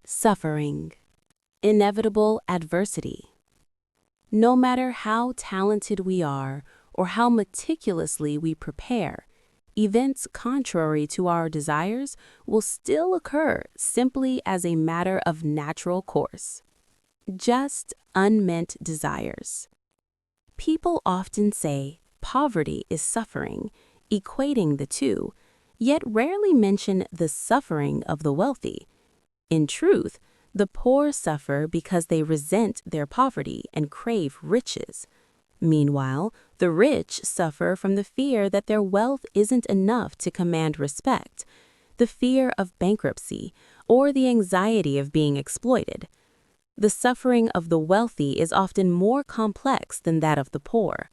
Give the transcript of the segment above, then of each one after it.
Suffering. Inevitable adversity. No matter how talented we are or how meticulously we prepare, events contrary to our desires will still occur simply as a matter of natural course. Just unmet desires. People often say poverty is suffering, equating the two, yet rarely mention the suffering of the wealthy. In truth, the poor suffer because they resent their poverty and crave riches. Meanwhile, the rich suffer from the fear that their wealth isn't enough to command respect, the fear of bankruptcy, or the anxiety of being exploited. The suffering of the wealthy is often more complex than that of the poor.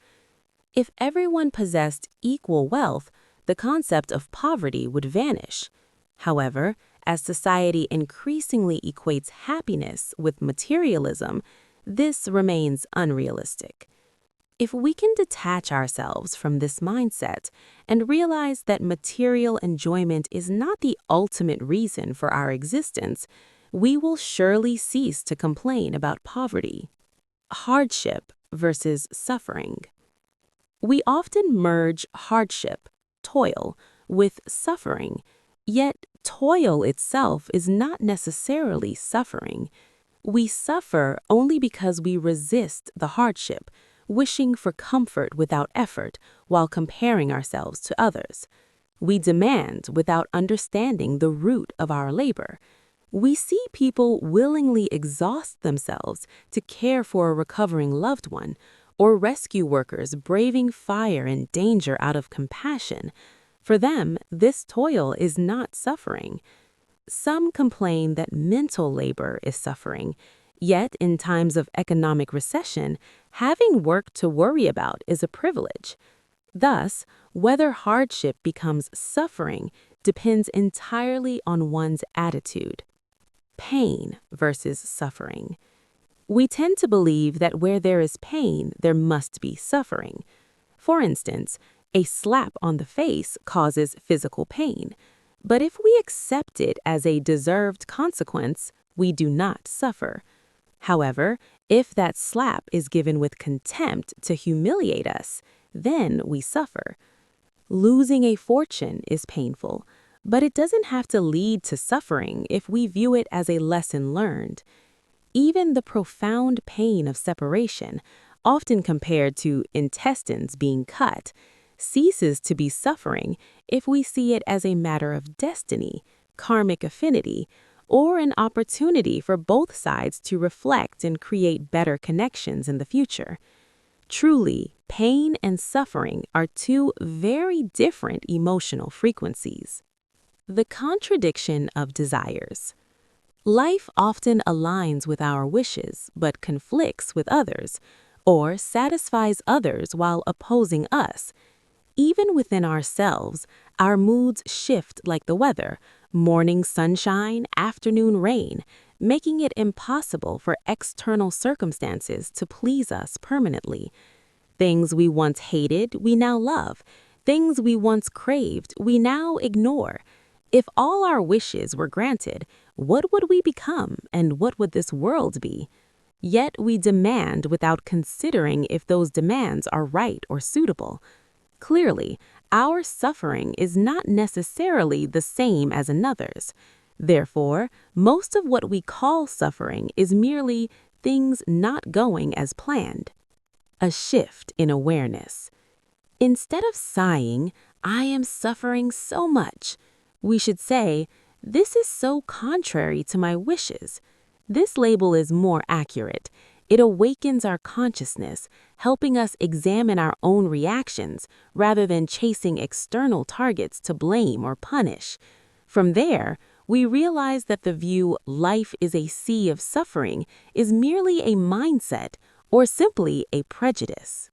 If everyone possessed equal wealth, the concept of poverty would vanish. However, as society increasingly equates happiness with materialism, this remains unrealistic. If we can detach ourselves from this mindset and realize that material enjoyment is not the ultimate reason for our existence, we will surely cease to complain about poverty. Hardship versus suffering. We often merge hardship, toil, with suffering, yet toil itself is not necessarily suffering. We suffer only because we resist the hardship, wishing for comfort without effort while comparing ourselves to others. We demand without understanding the root of our labor. We see people willingly exhaust themselves to care for a recovering loved one, or rescue workers braving fire and danger out of compassion. For them, this toil is not suffering. Some complain that mental labor is suffering, yet in times of economic recession, having work to worry about is a privilege. Thus, whether hardship becomes suffering depends entirely on one's attitude. Pain versus suffering. We tend to believe that where there is pain, there must be suffering. For instance, a slap on the face causes physical pain, but if we accept it as a deserved consequence, we do not suffer. However, if that slap is given with contempt to humiliate us, then we suffer. Losing a fortune is painful, but it doesn't have to lead to suffering if we view it as a lesson learned. Even the profound pain of separation, often compared to intestines being cut, ceases to be suffering if we see it as a matter of destiny, karmic affinity, or an opportunity for both sides to reflect and create better connections in the future. Truly, pain and suffering are two very different emotional frequencies. The contradiction of desires. Life often aligns with our wishes but conflicts with others, or satisfies others while opposing us. Even within ourselves, our moods shift like the weather, morning sunshine, afternoon rain, making it impossible for external circumstances to please us permanently. Things we once hated, we now love. Things we once craved, we now ignore. If all our wishes were granted, what would we become and what would this world be? Yet we demand without considering if those demands are right or suitable. Clearly, our suffering is not necessarily the same as another's. Therefore, most of what we call suffering is merely things not going as planned. A shift in awareness. Instead of sighing, "I am suffering so much," we should say, "This is so contrary to my wishes." This label is more accurate. It awakens our consciousness, helping us examine our own reactions rather than chasing external targets to blame or punish. From there, we realize that the view "life is a sea of suffering" is merely a mindset or simply a prejudice.